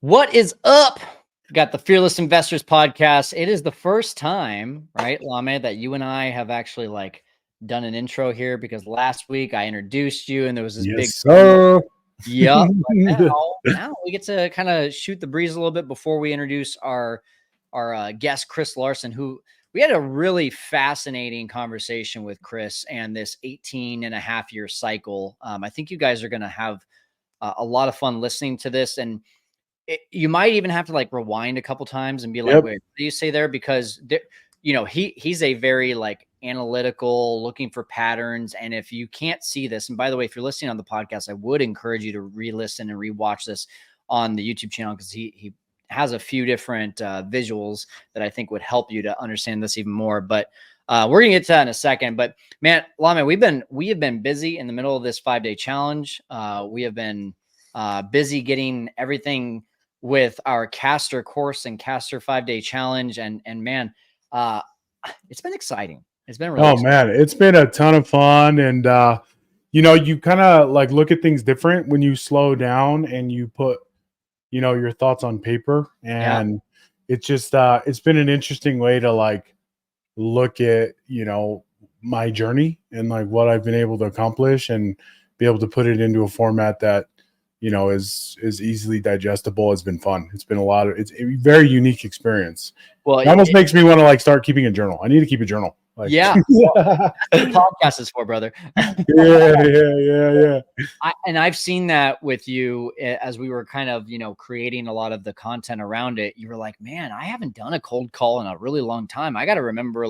What is up? Got the Fearless Investors podcast. It is the first time, right, Lamé, that you and I have actually done an intro here because last week I introduced you and there was this big Yes, sir. Yep. But now we get to kind of shoot the breeze a little bit before we introduce our guest, Chris Larsen, who we had a really fascinating conversation with Chris and this 18 and a half year cycle. I think you guys are going to have a lot of fun listening to this. And you might even have to rewind a couple times and be like, Yep. wait, what do you say there? Because he's a very analytical, looking for patterns. And if you can't see this, and by the way, if you're listening on the podcast, I would encourage you to re-listen and rewatch this on the YouTube channel because he has a few different visuals that I think would help you to understand this even more. But we're gonna get to that in a second. But man, Lamé, we have been busy in the middle of this 5-day challenge. We have been busy getting everything with our caster course and caster 5-day challenge. And man, it's been exciting. It's been really exciting. Man, it's been a ton of fun. And, you kind of look at things different when you slow down and you put, your thoughts on paper. And it's just, it's been an interesting way to look at, my journey and what I've been able to accomplish and be able to put it into a format that, is easily digestible. It's been fun. It's been it's a very unique experience. Well, it almost makes me want to start keeping a journal. I need to keep a journal. Yeah. Well, that's what the podcast is for, brother. Yeah. And I've seen that with you as we were kind of, creating a lot of the content around it. You were like, man, I haven't done a cold call in a really long time. I got to remember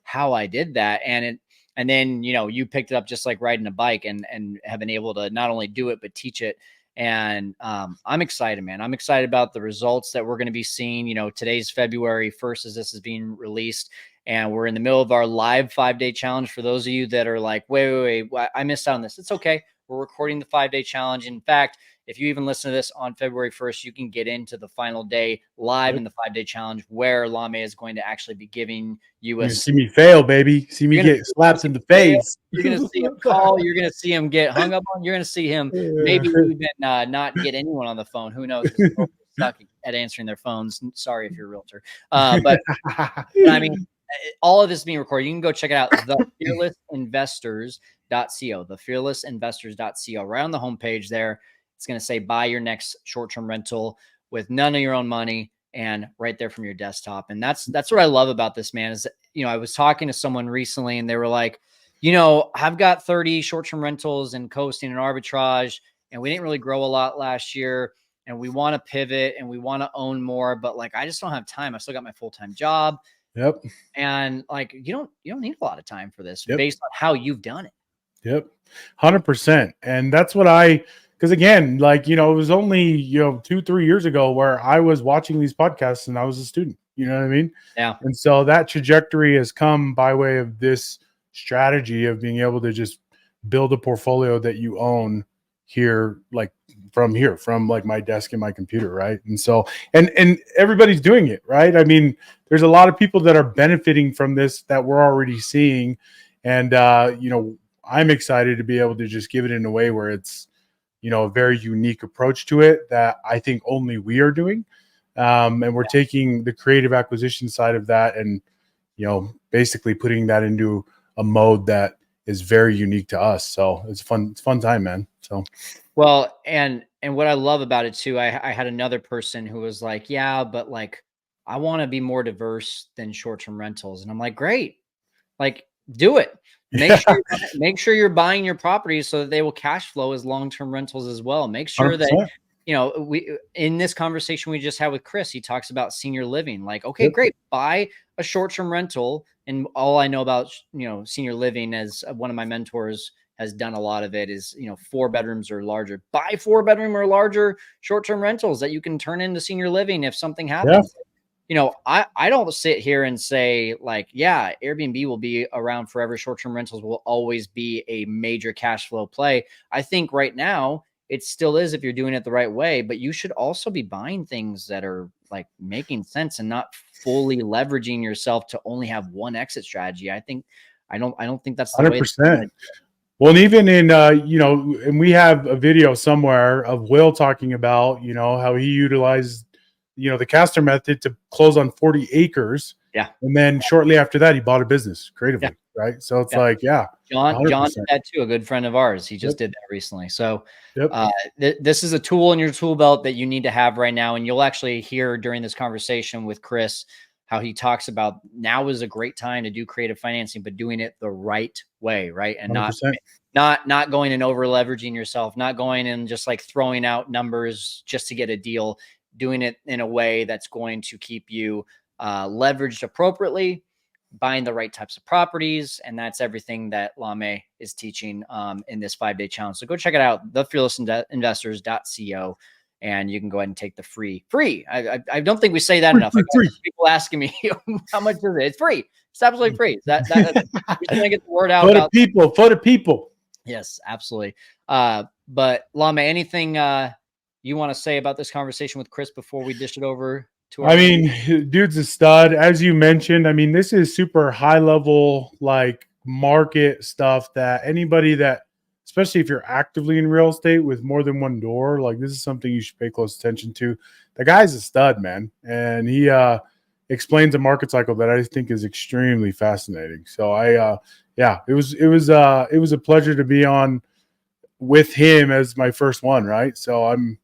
how I did that. And then, you picked it up just like riding a bike and have been able to not only do it, but teach it. And I'm excited, man. I'm excited about the results that we're going to be seeing. Today's February 1st as this is being released. And we're in the middle of our live 5-day challenge. For those of you that are like, wait, I missed out on this. It's okay. We're recording the 5-day challenge. In fact, if you even listen to this on February 1st, you can get into the final day live in the 5-day challenge where Lamé is going to actually be giving you a... You see me fail, baby. See me get slapped in the face. You're going to see him call. You're going to see him get hung up on. You're going to see him maybe even not get anyone on the phone. Who knows? Stuck at answering their phones. Sorry if you're a realtor. But I mean, all of this is being recorded. You can go check it out. Thefearlessinvestors.co. Thefearlessinvestors.co. Right on the homepage there. It's going to say buy your next short-term rental with none of your own money and right there from your desktop. And that's what I love about this, man, is that, I was talking to someone recently and they were like, I've got 30 short-term rentals and coasting and arbitrage, and we didn't really grow a lot last year. And we want to pivot and we want to own more, but I just don't have time. I still got my full-time job. Yep. And you don't need a lot of time for this based on how you've done it. Yep. 100%. And that's what because again, it was only, 2-3 years ago where I was watching these podcasts and I was a student, you know what I mean? Yeah. And so that trajectory has come by way of this strategy of being able to just build a portfolio that you own here, from my desk and my computer. Right. And so, and everybody's doing it. Right. I mean, there's a lot of people that are benefiting from this that we're already seeing. And, I'm excited to be able to just give it in a way where it's, a very unique approach to it that I think only we are doing. And we're taking the creative acquisition side of that and, basically putting that into a mode that is very unique to us. So it's fun. It's a fun time, man. So, well, and what I love about it too, I had another person who was like, yeah, but I want to be more diverse than short-term rentals. And I'm like, great, do it. Make sure you're buying your properties so that they will cash flow as long-term rentals as well. Make sure 100%. That, we, in this conversation we just had with Chris, he talks about senior living. Okay, great. Buy a short-term rental. And all I know about, senior living, as one of my mentors has done a lot of it, is, 4 bedrooms or larger. Buy 4-bedroom or larger short-term rentals that you can turn into senior living if something happens. Yeah. I don't sit here and say Airbnb will be around forever. Short-term rentals will always be a major cash flow play. I think right now it still is if you're doing it the right way, but you should also be buying things that are making sense and not fully leveraging yourself to only have one exit strategy. I don't think that's the 100%. way. Well, and even in, and we have a video somewhere of Will talking about, how he utilized, the caster method to close on 40 acres. Yeah. And then shortly after that, he bought a business creatively. Yeah. Right. So it's like, yeah. John 100%. did that too, a good friend of ours. He just did that recently. So Yep. This is a tool in your tool belt that you need to have right now. And you'll actually hear during this conversation with Chris how he talks about now is a great time to do creative financing, but doing it the right way, right? And 100%. not going and over leveraging yourself, not going and just like throwing out numbers just to get a deal, doing it in a way that's going to keep you leveraged appropriately, buying the right types of properties. And that's everything that Lamé is teaching in this 5-day challenge. So go check it out, thefearlessinvestors.co. And you can go ahead and take the free. I don't think we say that enough. Free. People asking me how much is it? It's free. It's absolutely free. That we're trying to get the word out for the people. Yes, absolutely. But Lamé, anything you want to say about this conversation with Chris before we dish it over to our dude's a stud. As you mentioned, this is super high level, like market stuff that anybody that, especially if you're actively in real estate with more than one door, like this is something you should pay close attention to. The guy's a stud, man. And he explains a market cycle that I think is extremely fascinating. So it was a pleasure to be on with him as my first one. Right. So I'm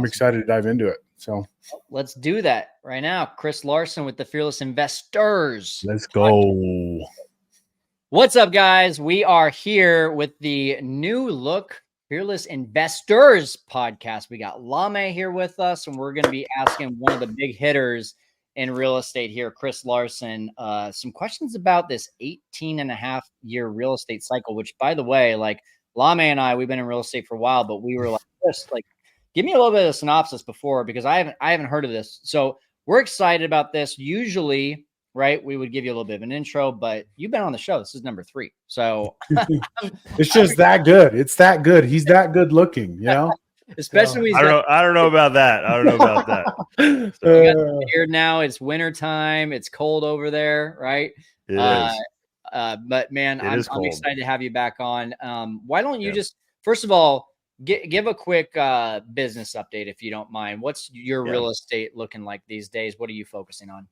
excited to dive into it. So let's do that right now. Chris Larsen with the Fearless Investors. Let's go. What's up, guys? We are here with the new look Fearless Investors podcast. We got Lamé here with us, and we're going to be asking one of the big hitters in real estate here, Chris Larsen, some questions about this 18.5-year real estate cycle, which, by the way, like Lamé and I, we've been in real estate for a while, but we were like, Chris, like, give me a little bit of a synopsis before, because I haven't heard of this. So we're excited about this. Usually, right, we would give you a little bit of an intro, but you've been on the show. This is number 3. So it's just that good. It's that good. He's that good looking, Especially I don't know about that. So you got the beard now. It's winter time. It's cold over there, right? It is. But man, I'm excited to have you back on. Why don't you just, first of all, give a quick business update, if you don't mind. What's your real estate looking like these days? What are you focusing on?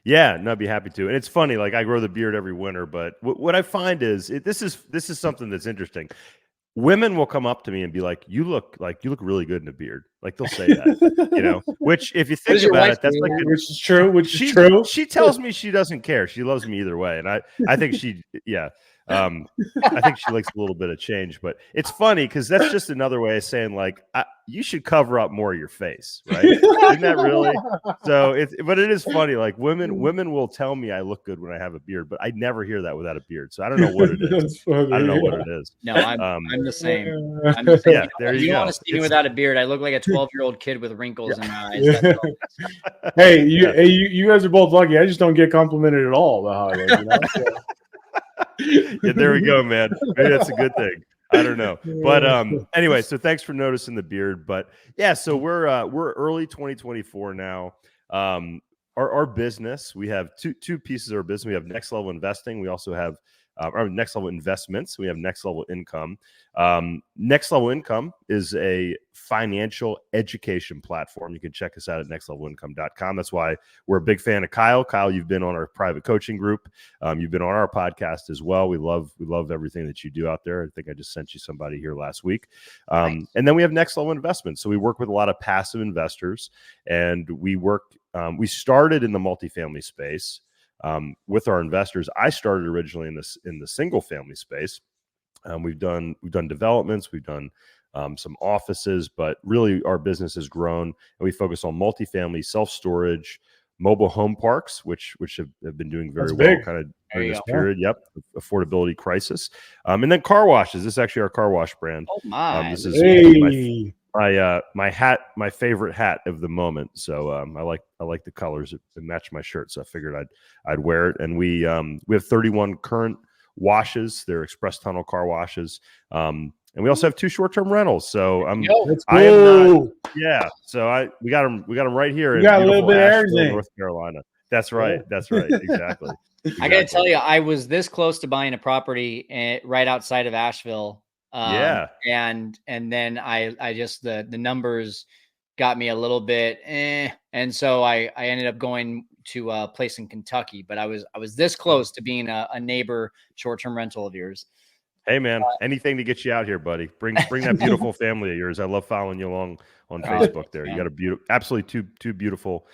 Yeah, no, I'd be happy to. And it's funny, like I grow the beard every winter, but what I find is this is something that's interesting. Women will come up to me and be like, you look really good in a beard. Like they'll say that, which if you think about it, that's like, which is true. She tells me she doesn't care. She loves me either way. And I think I think she likes a little bit of change, but it's funny because that's just another way of saying like, you should cover up more of your face, right? Isn't that really? So but it is funny. Like women will tell me I look good when I have a beard, but I never hear that without a beard. So I don't know what it is. I don't know what it is. No, I'm the same. I'm the same. Yeah, there you go. Want to see me without a beard? I look like a 12-year-old kid with wrinkles in my eyes. Hey, you guys are both lucky. I just don't get complimented at all about how I look. Yeah, there we go, man. Maybe that's a good thing. I don't know, but anyway. So thanks for noticing the beard. But yeah, so we're early 2024 now. Our business, we have two pieces of our business. We have Next Level Investing. We also have our Next Level Investments. We have Next Level Income. Next Level Income is a financial education platform. You can check us out at nextlevelincome.com. That's why we're a big fan of Kyle. Kyle, you've been on our private coaching group. You've been on our podcast as well. We love everything that you do out there. I think I just sent you somebody here last week. Nice. And then we have Next Level Investments. So we work with a lot of passive investors, and we started in the multifamily space. With our investors. I started originally in the single family space. We've done developments, we've done some offices, but really our business has grown, and we focus on multifamily, self-storage, mobile home parks, which have been doing very well kind of during this period. Yep, affordability crisis, and then car washes. This is actually our car wash brand. Oh my! This is my hat, my favorite hat of the moment. So I like the colors. It matched my shirt, so I figured I'd wear it. And we have 31 current washes. They're express tunnel car washes. And we also have 2 short-term rentals. So I am not. Yeah. So we got them right here. You got a little bit of everything. North Carolina. That's right. That's right. Exactly. I got to tell you, I was this close to buying a property right outside of Asheville. Yeah. And then I just, the numbers got me a little bit, and so I ended up going to a place in Kentucky, but I was this close to being a neighbor short-term rental of yours. Hey man, anything to get you out here, buddy. Bring that beautiful family of yours. I love following you along on Facebook there. You got a absolutely two beautiful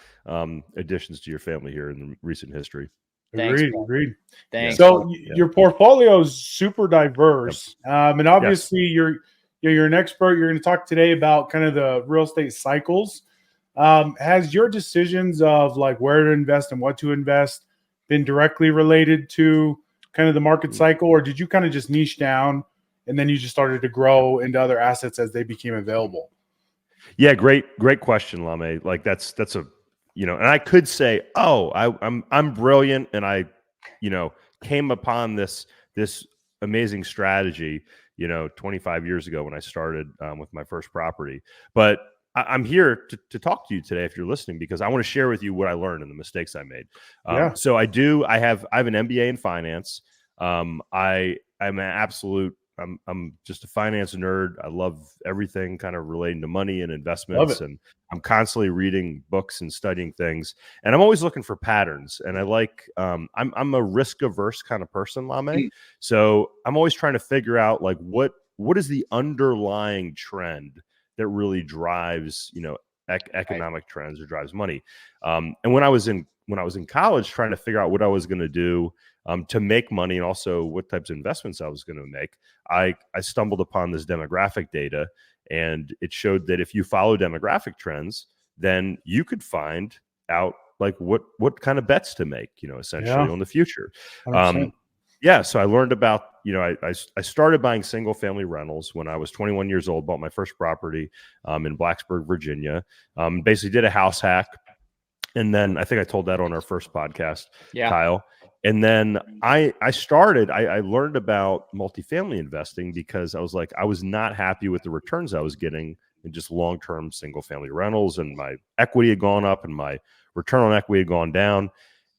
additions to your family here in the recent history. Agreed. Thanks. So your portfolio is super diverse, and obviously you're an expert. You're going to talk today about kind of the real estate cycles. Has your decisions of like where to invest and what to invest been directly related to kind of the market cycle, or did you kind of just niche down and then you just started to grow into other assets as they became available? Yeah, great question, Lamé. Like that's a, and I could say, oh, I'm brilliant, and I, came upon this amazing strategy, 25 years ago when I started with my first property. But I'm here to talk to you today, if you're listening, because I want to share with you what I learned and the mistakes I made. So I have an MBA in finance. I'm just a finance nerd. I love everything kind of relating to money and investments, and I'm constantly reading books and studying things. And I'm always looking for patterns. And I like, I'm a risk averse kind of person, Lamé. So I'm always trying to figure out like what is the underlying trend that really drives, economic trends or drives money. And when I was in college, trying to figure out what I was going to do to make money, and also what types of investments I was going to make, I stumbled upon this demographic data, and it showed that if you follow demographic trends, then you could find out like what kind of bets to make, essentially on the future. So I learned about, I started buying single family rentals when I was 21 years old, bought my first property in Blacksburg, Virginia, basically did a house hack. And then I think I told that on our first podcast, Kyle. And then I learned about multifamily investing because I was not happy with the returns I was getting in just long-term single family rentals, and my equity had gone up and my return on equity had gone down.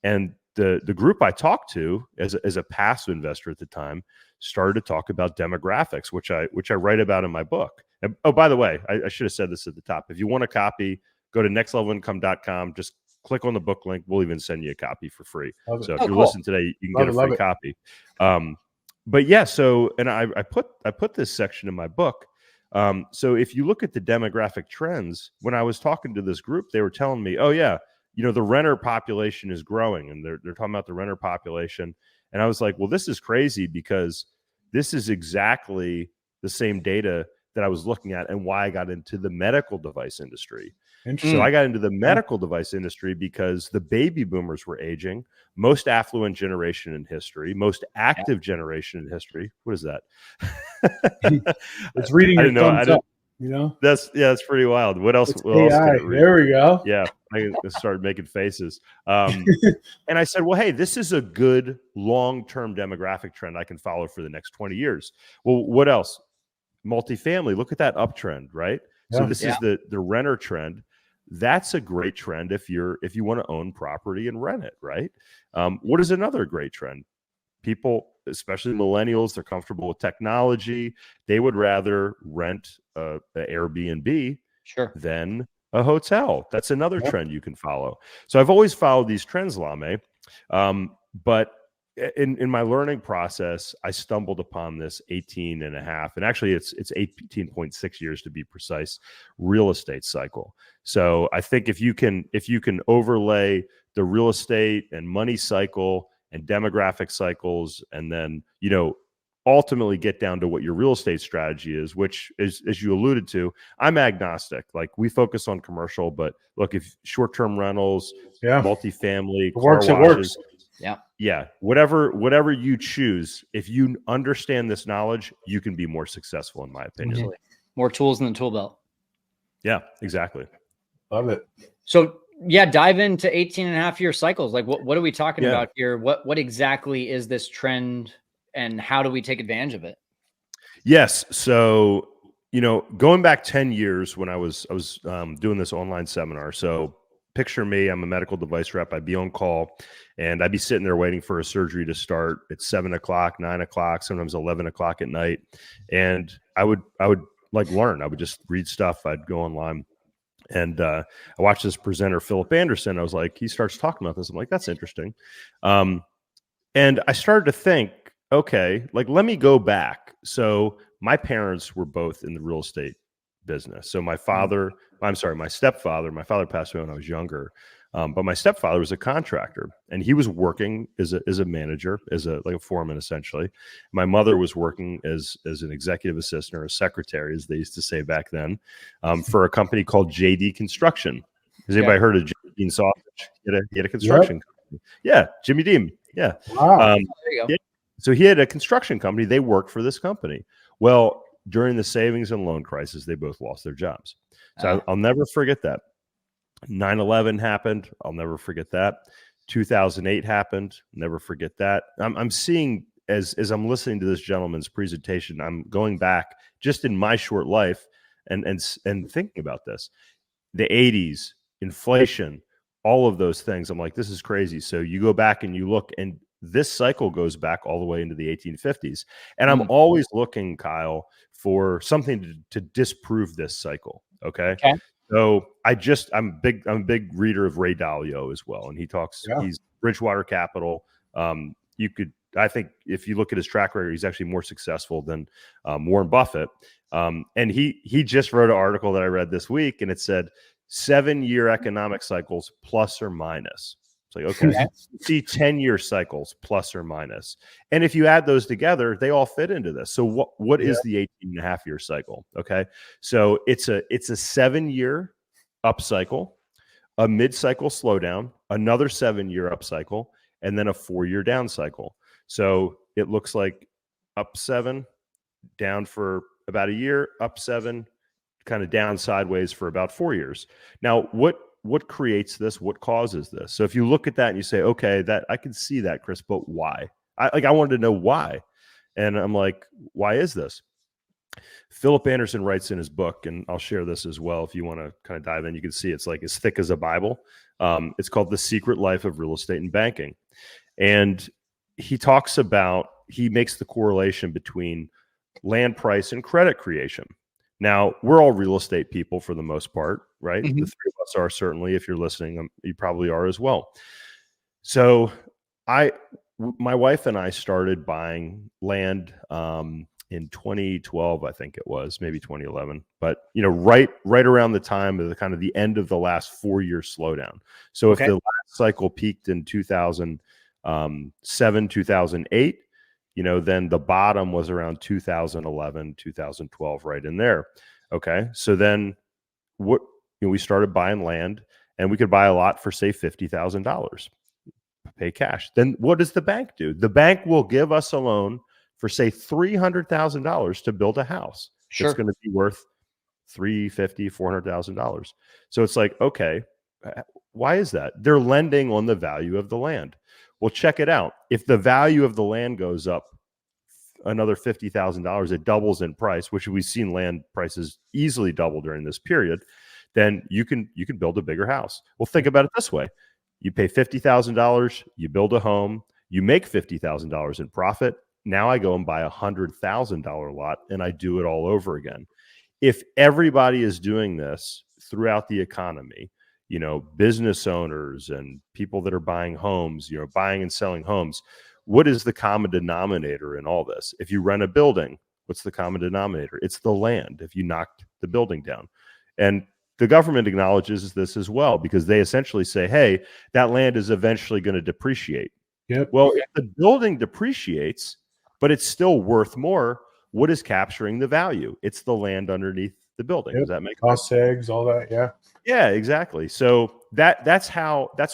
And the group I talked to as a passive investor at the time started to talk about demographics, which I write about in my book. And, oh, by the way, I should have said this at the top. If you want a copy, go to nextlevelincome.com. Just click on the book link. We'll even send you a copy for free. So if you're listening today, you can get a free copy. But yeah, and I put this section in my book. So if you look at the demographic trends, when I was talking to this group, they were telling me, oh yeah, the renter population is growing, and they're talking about the renter population. And I was like, well, this is crazy, because this is exactly the same data that I was looking at and why I got into the medical device industry. So I got into the medical device industry because the baby boomers were aging, most affluent generation in history, most active generation in history. What is that? It's reading your thumbs up. That's pretty wild. What else? What else can it read? There we go. Yeah, I started making faces. And I said, well, hey, this is a good long-term demographic trend I can follow for the next 20 years. Well, what else? Multifamily. Look at that uptrend, right? So this is the renter trend. That's a great trend if you want to own property and rent it, right? What is another great trend? People, especially millennials, they're comfortable with technology. They would rather rent an Airbnb than a hotel. That's another trend you can follow. So I've always followed these trends, Lamé. But in my learning process, I stumbled upon this 18 and a half, and actually it's 18.6 years to be precise, real estate cycle. So I think if you can overlay the real estate and money cycle and demographic cycles, and then, ultimately get down to what your real estate strategy is, which is, as you alluded to, I'm agnostic. Like, we focus on commercial, but look, if short-term rentals, multifamily, car washes, whatever you choose, if you understand this knowledge, you can be more successful, in my opinion. More tools in the tool belt. Yeah, exactly. Love it. So dive into 18.5-year cycles. Like, what are we talking about here? What exactly is this trend, and how do we take advantage of it? Yes. So, going back 10 years when I was doing this online seminar. So picture me, I'm a medical device rep. I'd be on call and I'd be sitting there waiting for a surgery to start at 7 o'clock, 9 o'clock, sometimes 11 o'clock at night. And I would like learn. I would just read stuff. I'd go online. And I watched this presenter, Philip Anderson. I was like, he starts talking about this. I'm like, that's interesting. And I started to think, okay, like, let me go back. So my parents were both in the real estate business. So my stepfather, my father passed away when I was younger. But my stepfather was a contractor and he was working as a manager, like a foreman, essentially. My mother was working as an executive assistant or a secretary, as they used to say back then, for a company called JD Construction. Has anybody heard of Jimmy Dean Sausage? He had a construction company. Yeah, Jimmy Dean. Yeah. Wow. There you go. Yeah. So he had a construction company. They worked for this company. Well, during the savings and loan crisis, they both lost their jobs. So I'll never forget that. 9/11 happened. I'll never forget that. 2008 happened. Never forget that. I'm seeing, as I'm listening to this gentleman's presentation, I'm going back just in my short life and thinking about this. The 80s, inflation, all of those things. I'm like, this is crazy. So you go back and you look, and this cycle goes back all the way into the 1850s. And I'm always looking, Kyle, for something to disprove this cycle. Okay. So I'm a big reader of Ray Dalio as well. And he talks, he's Bridgewater Capital. I think if you look at his track record, he's actually more successful than Warren Buffett. And he just wrote an article that I read this week, and it said 7-year economic cycles plus or minus. It's like, okay, see 10-year cycles plus or minus. And if you add those together, they all fit into this. So what is the 18.5-year cycle? Okay. So it's a 7-year up cycle, a mid-cycle slowdown, another 7-year up cycle, and then a 4-year down cycle. So it looks like up 7, down for about a year, up 7, kind of down sideways for about 4 years. Now, what creates this? What causes this? So if you look at that and you say, okay, that I can see that, Chris, but why? I wanted to know why. And I'm like, why is this? Philip Anderson writes in his book, and I'll share this as well. If you want to kind of dive in, you can see it's like as thick as a Bible. It's called The Secret Life of Real Estate and Banking. And he makes the correlation between land price and credit creation. Now, we're all real estate people for the most part, right? The three of us are, certainly. If you're listening, you probably are as well. So my wife and I started buying land in 2012, I think it was, maybe 2011. But, right around the time of the end of the last 4-year slowdown. So if the last cycle peaked in 2007, 2008, then the bottom was around 2011, 2012, right in there. Okay. So then we started buying land, and we could buy a lot for, say, $50,000, pay cash. Then what does the bank do? The bank will give us a loan for, say, $300,000 to build a house. It's going to be worth $350,000, $400,000. So it's like, okay, why is that? They're lending on the value of the land. Well, check it out. If the value of the land goes up another $50,000, it doubles in price, which we've seen land prices easily double during this period, then you can build a bigger house. Well, think about it this way. You pay $50,000, you build a home, you make $50,000 in profit. Now I go and buy $100,000 lot, and I do it all over again. If everybody is doing this throughout the economy, business owners and people that are buying homes, buying and selling homes, what is the common denominator in all this? If you rent a building, what's the common denominator? It's the land. If you knocked the building down, and the government acknowledges this as well, because they essentially say, hey, that land is eventually going to depreciate. Yep. Well, if the building depreciates, but it's still worth more, what is capturing the value? It's the land underneath the building. Does that make sense? Cost segs, all that. Yeah. Yeah, exactly. So that's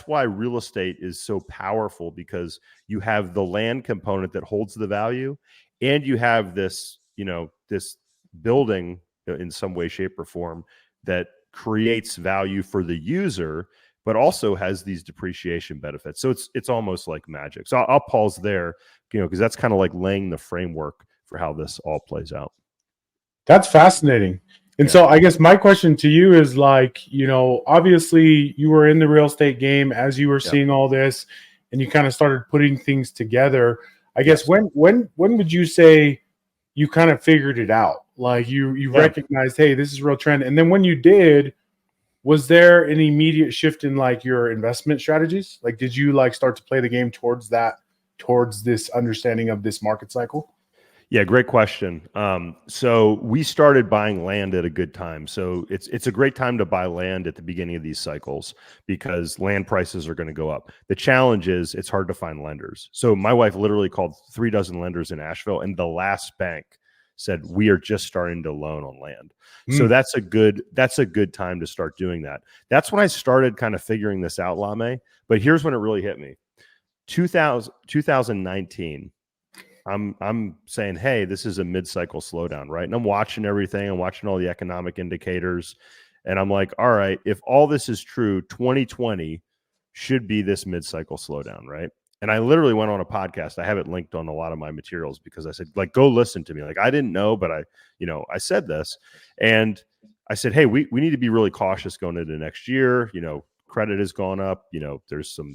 why real estate is so powerful, because you have the land component that holds the value, and you have this, this building in some way, shape, or form that creates value for the user, but also has these depreciation benefits. So it's almost like magic. So I'll pause there, because that's kind of like laying the framework for how this all plays out. That's fascinating. And so I guess my question to you is like, obviously you were in the real estate game as you were seeing all this and you kind of started putting things together. I guess when would you say you kind of figured it out? Like you recognized, hey, this is a real trend. And then when you did, was there an immediate shift in like your investment strategies? Like, did you like start to play the game towards this understanding of this market cycle? Yeah, great question. So we started buying land at a good time. So it's a great time to buy land at the beginning of these cycles because land prices are going to go up. The challenge is it's hard to find lenders. So my wife literally called 3 dozen lenders in Asheville, and the last bank said we are just starting to loan on land. So that's a good time to start doing that. That's when I started kind of figuring this out, Lamé. But here's when it really hit me. 2019. I'm saying, hey, this is a mid-cycle slowdown, right? And I'm watching everything. I'm watching all the economic indicators. And I'm like, all right, if all this is true, 2020 should be this mid-cycle slowdown, right? And I literally went on a podcast. I have it linked on a lot of my materials because I said, like, go listen to me. Like, I didn't know, but I said this. And I said, hey, we need to be really cautious going into next year. Credit has gone up, there's some,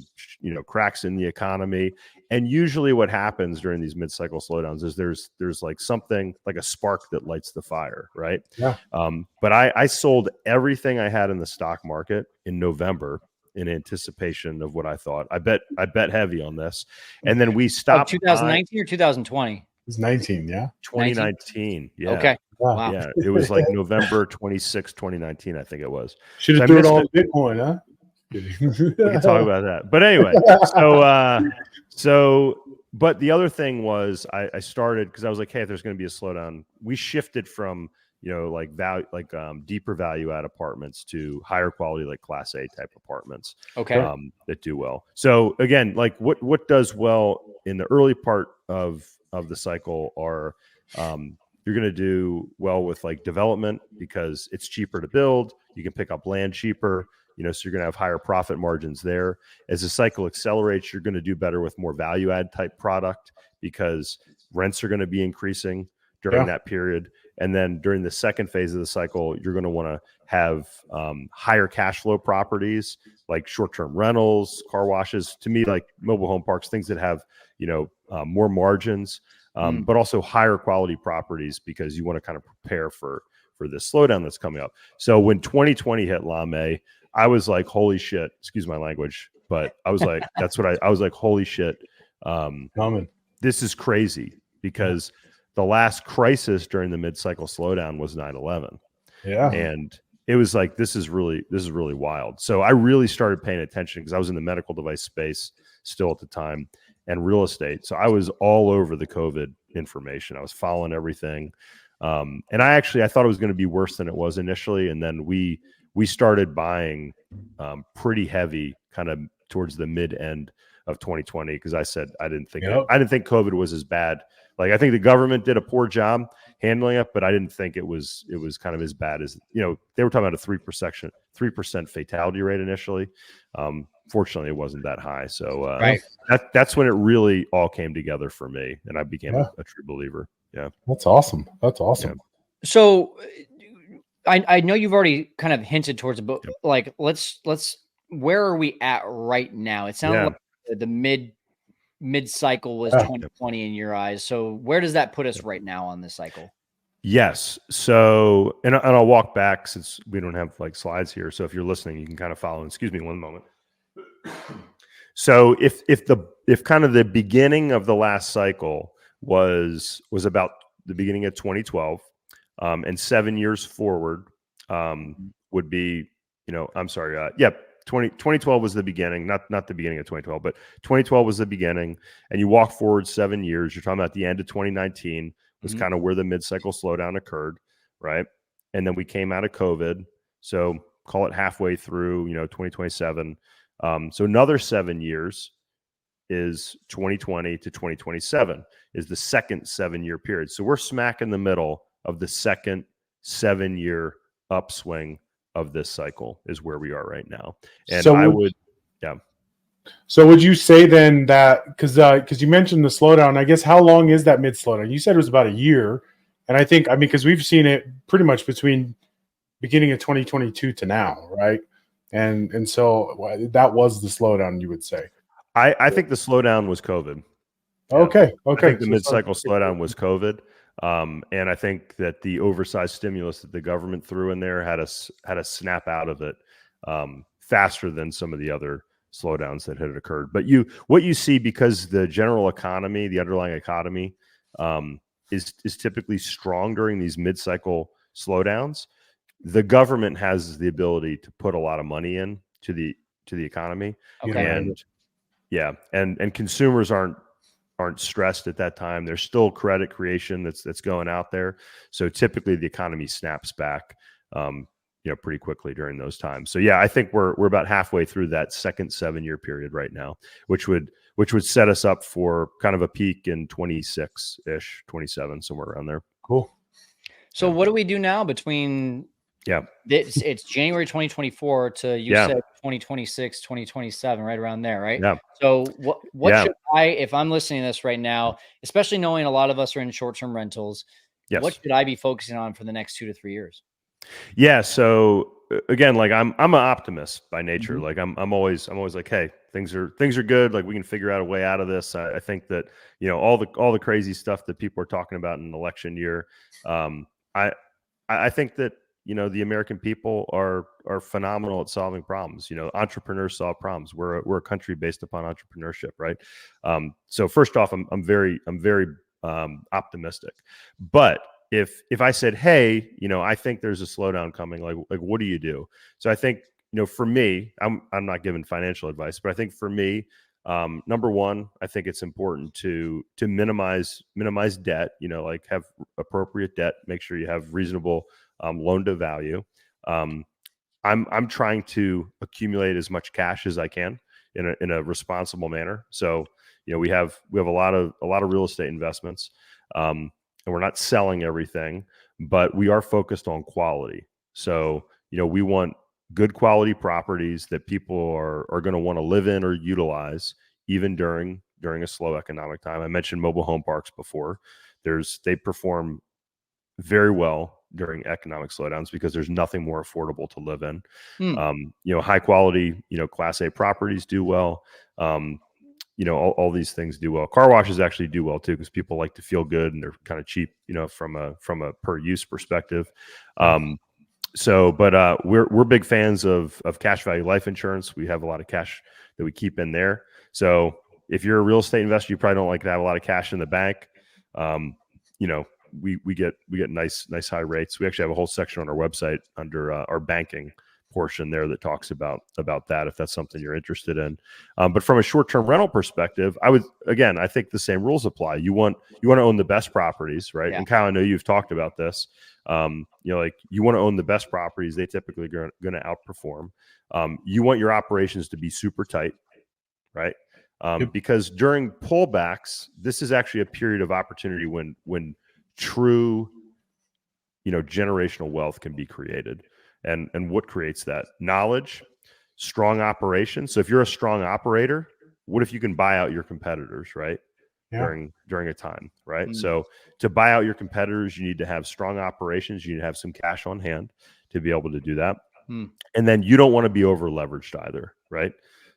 cracks in the economy. And usually what happens during these mid-cycle slowdowns is there's like something like a spark that lights the fire. Right. Yeah. But I sold everything I had in the stock market in November in anticipation of what I thought. I bet heavy on this. And then we stopped. 2019 or 2020? It's 19. Yeah. 2019. Yeah. Okay. Wow. Yeah. It was like November 26, 2019. I think it was. Should have threw it all in Bitcoin, huh? We can talk about that. But anyway, but the other thing was I started because I was like, hey, if there's going to be a slowdown, we shifted from, deeper value add apartments to higher quality, like Class A type apartments. Okay. That do well. So again, like what does well in the early part of the cycle are, you're going to do well with like development because it's cheaper to build. You can pick up land cheaper. So you're going to have higher profit margins there. As the cycle accelerates, you're going to do better with more value add type product because rents are going to be increasing during that period. And then during the second phase of the cycle, you're going to want to have higher cash flow properties like short-term rentals, car washes, to me, like mobile home parks, things that have, more margins, but also higher quality properties because you want to kind of prepare for this slowdown that's coming up. So when 2020 hit, Lamé, I was like, holy shit, excuse my language, but I was like, I was like, holy shit. This is crazy because the last crisis during the mid-cycle slowdown was 9/11. Yeah. And it was like, this is really wild. So I really started paying attention because I was in the medical device space still at the time and real estate. So I was all over the COVID information. I was following everything. And I thought it was going to be worse than it was initially. And then we started buying pretty heavy kind of towards the mid end of 2020 because I said I didn't think COVID was as bad. Like I think the government did a poor job handling it, but I didn't think it was kind of as bad as they were talking about a 3% fatality rate initially. Fortunately, it wasn't that high. So that's when it really all came together for me, and I became a true believer. Yeah, that's awesome. Yeah. So I know you've already kind of hinted towards it, but like let's where are we at right now? It sounds like the mid cycle was 2020 in your eyes. So where does that put us right now on this cycle? Yes. So and I'll walk back since we don't have like slides here. So if you're listening, you can kind of follow. Excuse me one moment. So if kind of the beginning of the last cycle was about the beginning of 2012, and 7 years forward would be, 2012 was the beginning, not the beginning of 2012, but 2012 was the beginning. And you walk forward 7 years, you're talking about the end of 2019 was kind of where the mid-cycle slowdown occurred, right? And then we came out of COVID. So call it halfway through, 2027. So another 7 years is 2020 to 2027 is the second 7 year period. So we're smack in the middle of the second 7 year upswing of this cycle is where we are right now. And so So would you say then that because you mentioned the slowdown, I guess how long is that mid slowdown? You said it was about a year, and I think because we've seen it pretty much between beginning of 2022 to now, right? And so that was the slowdown, you would say. I think the slowdown was COVID. Okay. I think the mid-cycle slowdown was COVID. And I think that the oversized stimulus that the government threw in there had us snap out of it faster than some of the other slowdowns that had occurred. But what you see, because the general economy, the underlying economy, is typically strong during these mid-cycle slowdowns. The government has the ability to put a lot of money in to the economy, Okay. and consumers aren't stressed at that time. There's still credit creation that's going out there, so typically the economy snaps back, pretty quickly during those times. So yeah, I think we're about halfway through that second 7-year period right now, which would set us up for kind of a peak in 26-ish, 27, somewhere around there. Cool. So what do we do now between it's January 2024 to you said 2026, 2027, right around there, right? Yeah. So what should I, if I'm listening to this right now, especially knowing a lot of us are in short-term rentals, what should I be focusing on for the next 2 to 3 years? Yeah. So again, like I'm an optimist by nature. Mm-hmm. Like I'm always like, hey, things are good. Like we can figure out a way out of this. I think that, all the crazy stuff that people are talking about in an election year. I think that, the American people are phenomenal at solving problems. Entrepreneurs solve problems. We're a country based upon entrepreneurship, right? So first off, I'm very optimistic. But if I said, hey, I think there's a slowdown coming, like what do you do? So I think, for me, I'm not giving financial advice, but I think for me, number one, I think it's important to minimize debt, like have appropriate debt, make sure you have reasonable loan to value. I'm trying to accumulate as much cash as I can in a responsible manner. So, we have a lot of real estate investments, and we're not selling everything, but we are focused on quality. So, we want good quality properties that people are going to want to live in or utilize even during a slow economic time. I mentioned mobile home parks before. They perform very well during economic slowdowns because there's nothing more affordable to live in. High quality, Class A properties do well. All these things do well. Car washes actually do well too, because people like to feel good and they're kind of cheap, from a per use perspective. We're big fans of cash value life insurance. We have a lot of cash that we keep in there. So if you're a real estate investor, you probably don't like to have a lot of cash in the bank. We get nice high rates. We actually have a whole section on our website under our banking portion there that talks about that, if that's something you're interested in. But from a short-term rental perspective, I think the same rules apply. You want to own the best properties, right? Yeah. And Kyle, I know you've talked about this. Like you want to own the best properties. They typically are going to outperform. You want your operations to be super tight, right? Because during pullbacks, this is actually a period of opportunity when true, generational wealth can be created. And what creates that? Knowledge, strong operations. So if you're a strong operator, what if you can buy out your competitors, right? Yeah. During a time, right? Mm-hmm. So to buy out your competitors, you need to have strong operations. You need to have some cash on hand to be able to do that. And then you don't want to be over leveraged either, right?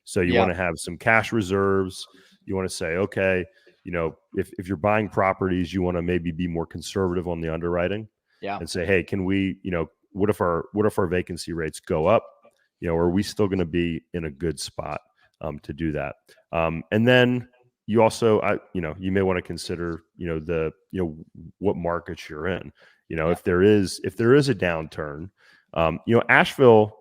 So you want to have some cash reserves. You want to say, okay, if you're buying properties, you want to maybe be more conservative on the underwriting. Yeah. And say, hey, can we, what if our vacancy rates go up? Are we still going to be in a good spot to do that? And then you also, you may want to consider, what markets you're in. If there is a downturn, Asheville,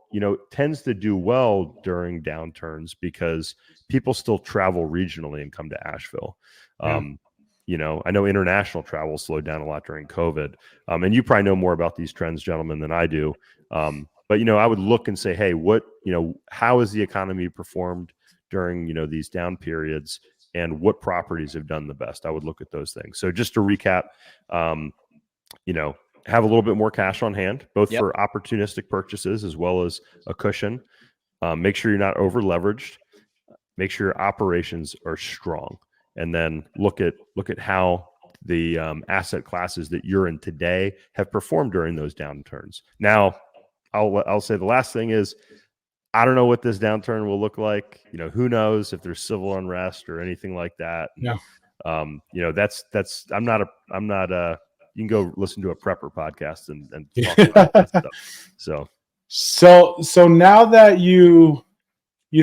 tends to do well during downturns because people still travel regionally and come to Asheville. I know international travel slowed down a lot during COVID. And you probably know more about these trends, gentlemen, than I do. But I would look and say, hey, how has the economy performed during, these down periods, and what properties have done the best? I would look at those things. So just to recap, have a little bit more cash on hand, both for opportunistic purchases as well as a cushion. Make sure you're not over leveraged. Make sure your operations are strong. And then look at how the asset classes that you're in today have performed during those downturns. Now, I'll say the last thing is, I don't know what this downturn will look like. Who knows if there's civil unrest or anything like that. Yeah. That's I'm not you can go listen to a prepper podcast and talk about that stuff. So now that you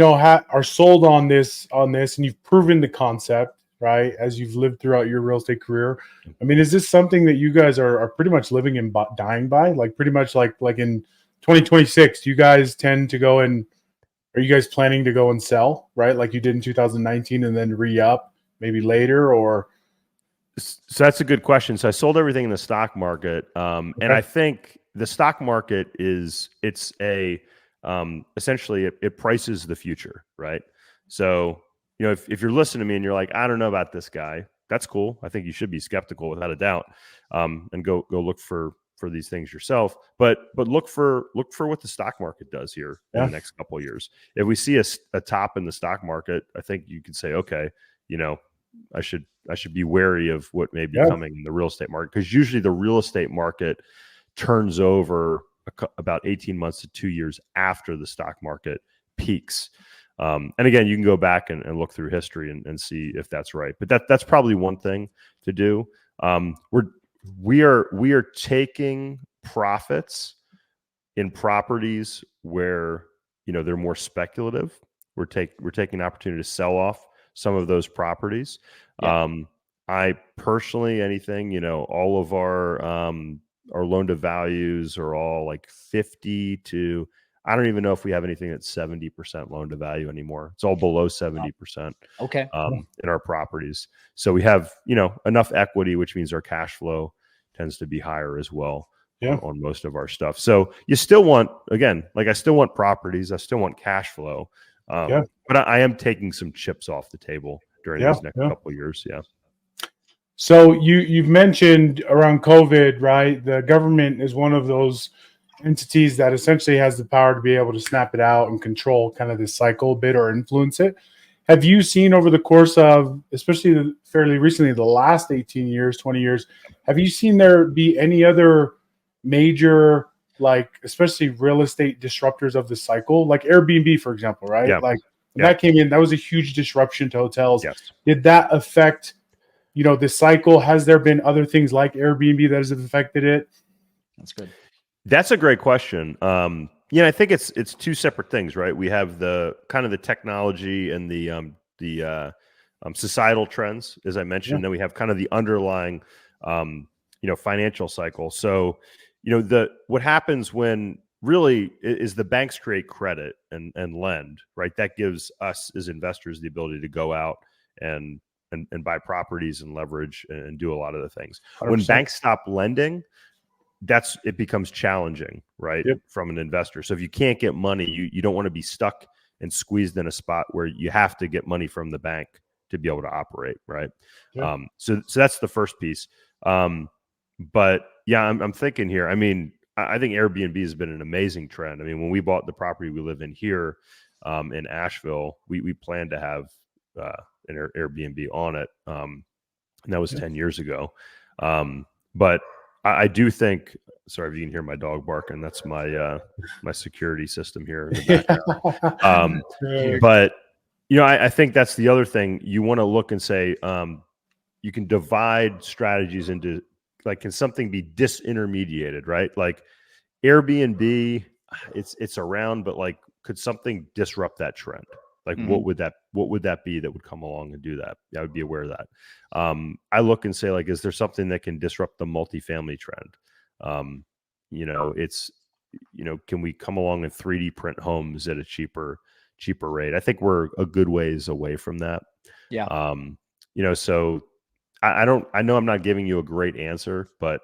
are sold on this, and you've proven the concept, right, as you've lived throughout your real estate career, I mean, is this something that you guys are pretty much living and dying by? Like pretty much like in 2026, do you guys tend to go and are you guys planning to go and sell, right, like you did in 2019 and then re-up maybe later? Or so that's a good question. So I sold everything in the stock market, and I think the stock market it's a essentially it prices the future, right? So if you're listening to me and you're like, I don't know about this guy, that's cool. I think you should be skeptical without a doubt, and go look for these things yourself. But look for what the stock market does here in the next couple of years. If we see a top in the stock market, I think you could say, okay, I should be wary of what may be coming in the real estate market, because usually the real estate market turns over about 18 months to 2 years after the stock market peaks. And again, you can go back and look through history and see if that's right. But that's probably one thing to do. We are taking profits in properties where they're more speculative. We're taking an opportunity to sell off some of those properties. I personally, all of our loan to values are all like 50 to, I don't even know if we have anything that's 70% loan to value anymore. It's all below 70%. Okay. In our properties. So we have, enough equity, which means our cash flow tends to be higher as well on most of our stuff. So you still want, again, like I still want properties. I still want cash flow. But I am taking some chips off the table during these next couple of years. Yeah. So you've mentioned around COVID, right? The government is one of those entities that essentially has the power to be able to snap it out and control kind of this cycle a bit or influence it. Have you seen over the course of, especially fairly recently, the last 18 years, 20 years, have you seen there be any other major, like especially real estate disruptors of the cycle, like Airbnb, for example, right? Like when that came in, that was a huge disruption to hotels. Did that affect the cycle? Has there been other things like Airbnb that has affected it? That's good. That's a great question. I think it's two separate things, right? We have the kind of the technology and the societal trends, as I mentioned. And then we have kind of the underlying, financial cycle. So, what happens when really is the banks create credit and lend, right? That gives us as investors the ability to go out and buy properties and leverage and do a lot of the things. 100%. When banks stop lending, it becomes challenging, right? From an investor. So if you can't get money, you don't want to be stuck and squeezed in a spot where you have to get money from the bank to be able to operate, right? So that's the first piece. But yeah, I'm thinking here. I mean, I think Airbnb has been an amazing trend. I mean, when we bought the property we live in here in Asheville, we planned to have an Airbnb on it, and that was 10 years ago. But I do think. Sorry if you can hear my dog barking. That's my my security system here in the background. But I think that's the other thing. You want to look and say you can divide strategies into, like, can something be disintermediated, right? Like Airbnb, it's around, but like, could something disrupt that trend? Like, what would that be that would come along and do that? I would be aware of that. I look and say, like, is there something that can disrupt the multifamily trend? Can we come along and 3D print homes at a cheaper rate? I think we're a good ways away from that. So I know I'm not giving you a great answer, but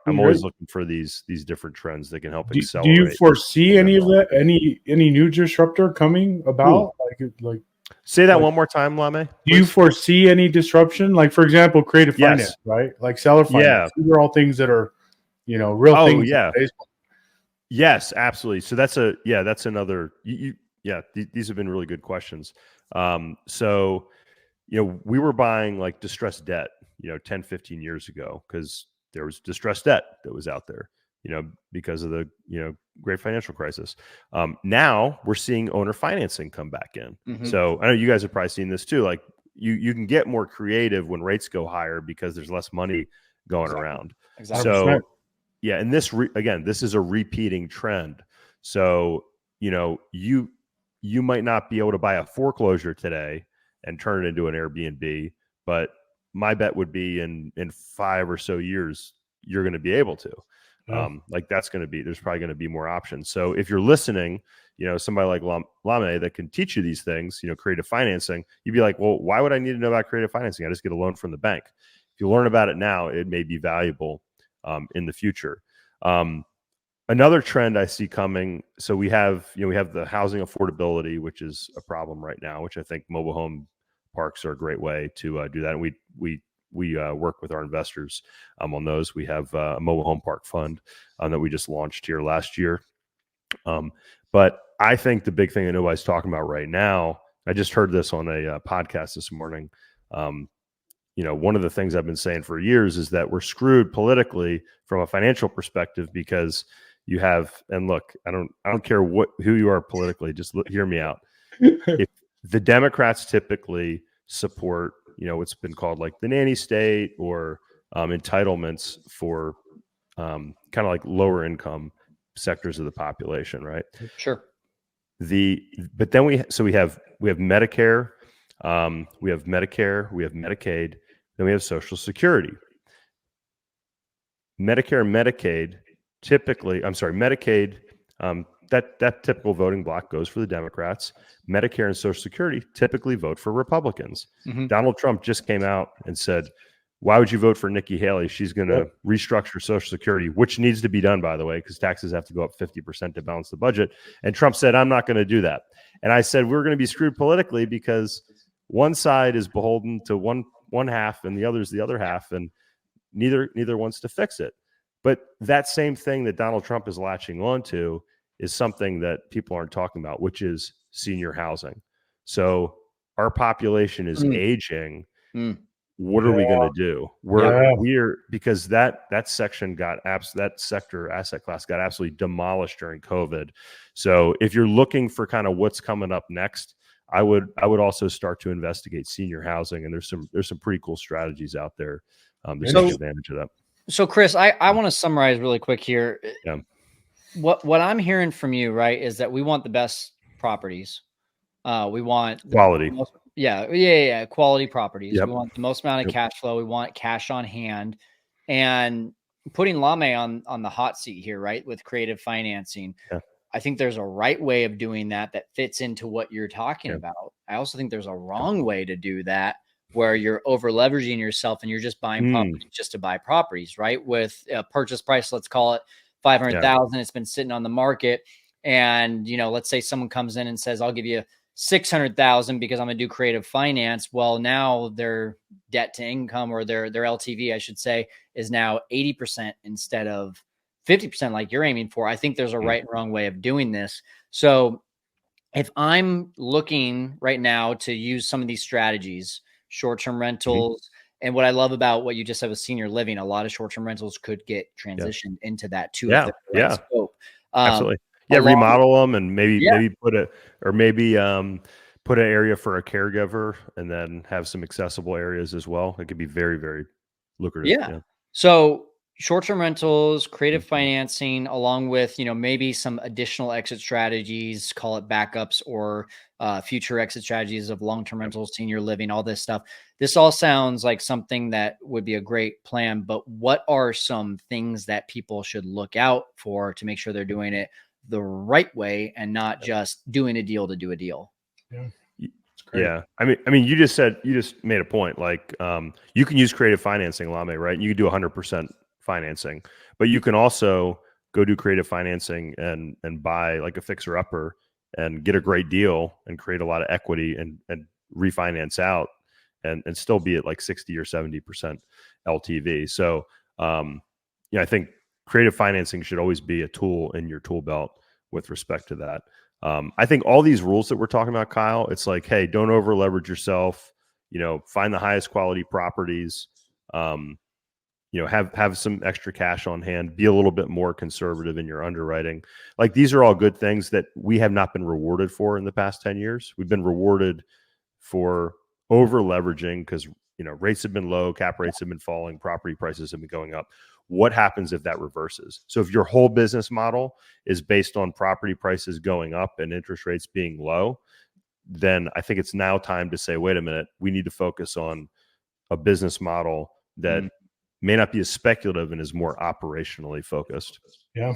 I'm always looking for these different trends that can help accelerate. Do you foresee any of that? Any new disruptor coming about? Like say that one more time, Lamé. Do you foresee any disruption? Like, for example, creative finance, right? Like seller finance. These are all things that are, real things. Yes, absolutely. So that's another. These have been really good questions. So, we were buying like distressed debt, 10, 15 years ago, because there was distressed debt that was out there. because of the, great financial crisis. Now we're seeing owner financing come back in. So I know you guys have probably seen this too. Like you can get more creative when rates go higher because there's less money going around. Exactly. So yeah. And this, again, this is a repeating trend. So, you might not be able to buy a foreclosure today and turn it into an Airbnb, but my bet would be in 5 or so years, you're going to be able to. Like there's probably going to be more options. So if you're listening, somebody like Lamé that can teach you these things, creative financing, you'd be like, well, why would I need to know about creative financing? I just get a loan from the bank. If you learn about it now, it may be valuable in the future. Another trend I see coming. So we have the housing affordability, which is a problem right now, which I think mobile home parks are a great way to do that. And we work with our investors on those. We have a mobile home park fund that we just launched here last year. But I think the big thing that nobody's talking about right now, I just heard this on a podcast this morning. One of the things I've been saying for years is that we're screwed politically from a financial perspective because you have, and look, I don't care who you are politically, just hear me out. If the Democrats typically support, what's been called like the nanny state or entitlements for kind of like lower income sectors of the population, right? Sure. But then we have Medicare, we have Medicare, we have Medicaid, then we have Social Security. Medicare and Medicaid Medicaid, that typical voting block goes for the Democrats. Medicare and Social Security typically vote for Republicans. Donald Trump just came out and said, why would you vote for Nikki Haley? She's going to restructure Social Security, which needs to be done, by the way, because taxes have to go up 50% to balance the budget. And Trump said, I'm not going to do that. And I said, we're going to be screwed politically because one side is beholden to one half and the other is the other half, and neither wants to fix it. But that same thing that Donald Trump is latching onto is something that people aren't talking about, which is senior housing. So our population is aging. What are we going to do? We're because that section that sector asset class got absolutely demolished during COVID. So if you're looking for kind of what's coming up next, I would also start to investigate senior housing, and there's some pretty cool strategies out there to take advantage of that. So Chris, I want to summarize really quick here. Yeah. What I'm hearing from you, right, is that we want the best properties. We want quality. Quality properties. Yep. We want the most amount of cash flow. We want cash on hand, and putting Lamé on the hot seat here, right, with creative financing. Yeah. I think there's a right way of doing that fits into what you're talking about. I also think there's a wrong way to do that where you're over leveraging yourself and you're just buying properties just to buy properties, right? With a purchase price, let's call it 500,000. It's been sitting on the market. And, let's say someone comes in and says, I'll give you 600,000 because I'm going to do creative finance. Well, now their debt to income, or their LTV, I should say, is now 80% instead of 50% like you're aiming for. I think there's a right and wrong way of doing this. So if I'm looking right now to use some of these strategies, short-term rentals, and what I love about what you just said with senior living, a lot of short-term rentals could get transitioned into that too. If they're the right scope. Absolutely. Remodel them and maybe put an area for a caregiver, and then have some accessible areas as well. It could be very, very lucrative. Yeah. So short-term rentals, creative financing, along with, maybe some additional exit strategies, call it backups, or future exit strategies of long-term rentals, senior living, all this stuff. This all sounds like something that would be a great plan, but what are some things that people should look out for to make sure they're doing it the right way and not just doing a deal to do a deal? Yeah. I mean, you just made a point. Like, you can use creative financing, Lamé, right? You can do 100% financing, but you can also go do creative financing and buy like a fixer upper and get a great deal and create a lot of equity and refinance out and still be at like 60 or 70% LTV. So, I think creative financing should always be a tool in your tool belt with respect to that. I think all these rules that we're talking about, Kyle, it's like, hey, don't over leverage yourself, find the highest quality properties, have some extra cash on hand, be a little bit more conservative in your underwriting. Like, these are all good things that we have not been rewarded for in the past 10 years. We've been rewarded for over leveraging because, rates have been low, cap rates have been falling, property prices have been going up. What happens if that reverses? So if your whole business model is based on property prices going up and interest rates being low, then I think it's now time to say, wait a minute, we need to focus on a business model that may not be as speculative and is more operationally focused. Yeah.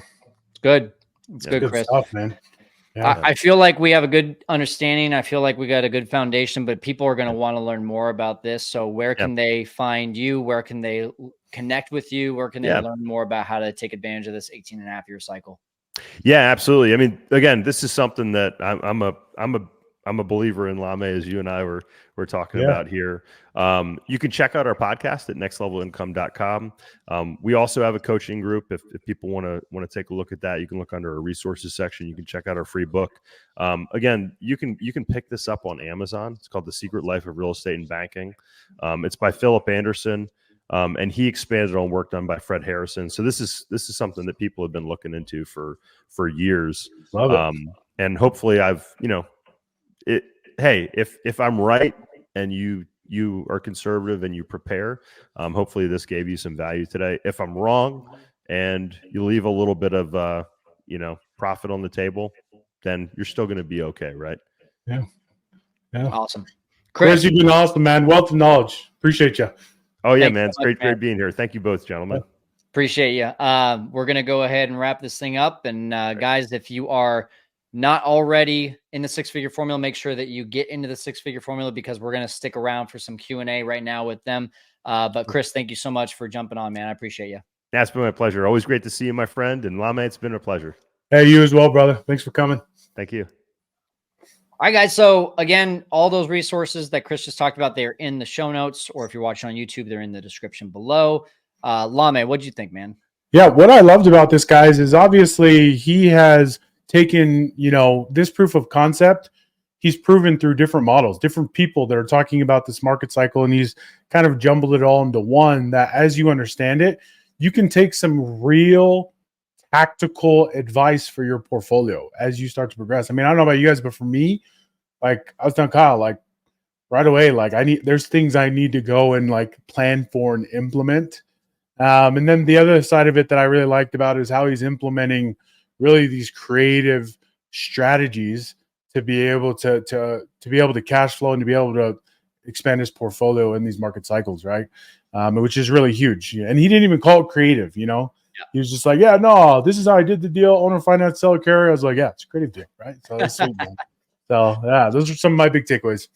It's good. It's good, Chris. Stuff, man. Yeah. I feel like we have a good understanding. I feel like we got a good foundation, but people are going to want to learn more about this. So where can they find you? Where can they connect with you? Where can they learn more about how to take advantage of this 18.5-year cycle? Yeah, absolutely. I mean, again, this is something that I'm a believer in, Lamé, as you and I were talking about here. You can check out our podcast at nextlevelincome.com. We also have a coaching group. If people want to take a look at that, you can look under our resources section. You can check out our free book. Again, you can pick this up on Amazon. It's called The Secret Life of Real Estate and Banking. It's by Philip Anderson. And he expanded on work done by Fred Harrison. So this is something that people have been looking into for years. Love it. And hopefully hey, if I'm right and you are conservative and you prepare, hopefully this gave you some value today. If I'm wrong and you leave a little bit of profit on the table, then you're still going to be okay, right? Yeah. Awesome. Chris, you've been awesome, man. Wealth of knowledge. Appreciate you. Oh yeah, man. It's great being here. Thank you both, gentlemen. Appreciate you. We're going to go ahead and wrap this thing up. And guys, if you are not already in the six-figure formula, make sure that you get into the six-figure formula, because we're going to stick around for some Q&A right now with them. But Chris, thank you so much for jumping on, man. I appreciate you. That's been my pleasure. Always great to see you, my friend. And Lamé, it's been a pleasure. Hey, you as well, brother. Thanks for coming. Thank you. All right, guys. So again, all those resources that Chris just talked about, they're in the show notes, or if you're watching on YouTube, they're in the description below. Lamé, what'd you think, man? Yeah, what I loved about this, guys, is obviously he has taken, this proof of concept. He's proven through different models, different people that are talking about this market cycle, and he's kind of jumbled it all into one that, as you understand it, you can take some real tactical advice for your portfolio as you start to progress. I mean, I don't know about you guys, but for me, like I was telling Kyle, like right away, like there's things I need to go and like plan for and implement. And then the other side of it that I really liked about it is how he's implementing really these creative strategies to be able to be able to cash flow and to be able to expand his portfolio in these market cycles, right? Which is really huge. And he didn't even call it creative, Yeah. He was just like, yeah, no, this is how I did the deal. Owner finance, seller carrier. I was like, yeah, it's a creative deal, right? So that's sweet, man. So yeah, those are some of my big takeaways.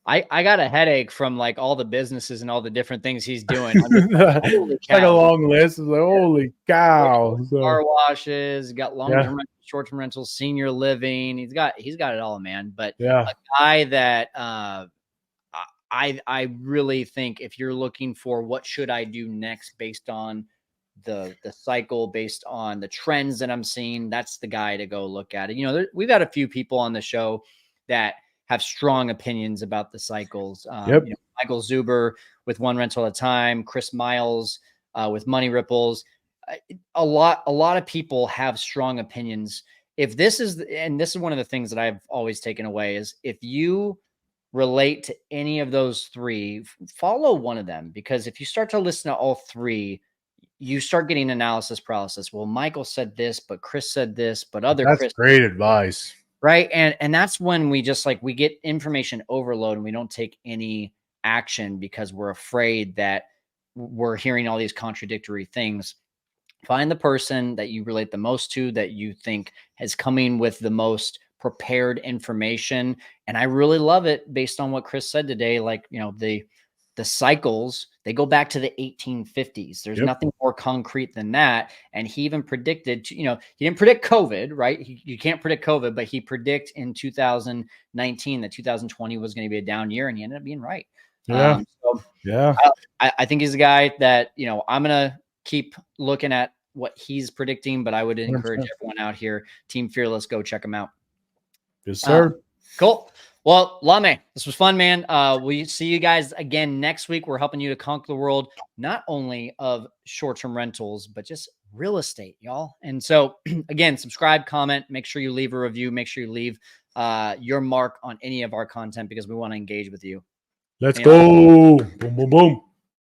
I got a headache from like all the businesses and all the different things he's doing. Like, it's like a long list. It's like, holy cow. Car washes, got long-term, short-term rentals, senior living. He's got it all, man. But a guy that I really think, if you're looking for what should I do next based on the cycle, based on the trends that I'm seeing, that's the guy to go look at it. We've got a few people on the show that have strong opinions about the cycles. Michael Zuber with One Rental at a Time, Chris Miles with Money Ripples. A lot of people have strong opinions. If this is, and this is one of the things that I've always taken away, is if you relate to any of those three, follow one of them, because if you start to listen to all three, you start getting analysis paralysis. Well, Michael said this, but Chris said this, but that's Chris. Great advice. Right. And that's when we just we get information overload and we don't take any action because we're afraid that we're hearing all these contradictory things. Find the person that you relate the most to, that you think is coming with the most prepared information. And I really love it based on what Chris said today. The cycles, they go back to the 1850s. There's nothing more concrete than that. And he even predicted, he didn't predict COVID, right? You can't predict COVID, but he predicted in 2019 that 2020 was going to be a down year, and he ended up being right. Yeah. I think he's a guy that, I'm going to keep looking at what he's predicting, but I would encourage everyone out here, Team Fearless, go check him out. Yes, sir. Cool. Well, Lamé, this was fun, man. We see you guys again next week. We're helping you to conquer the world, not only of short-term rentals, but just real estate, y'all. And so again, subscribe, comment, make sure you leave a review, make sure you leave your mark on any of our content because we want to engage with you. Let's go. Boom, boom, boom.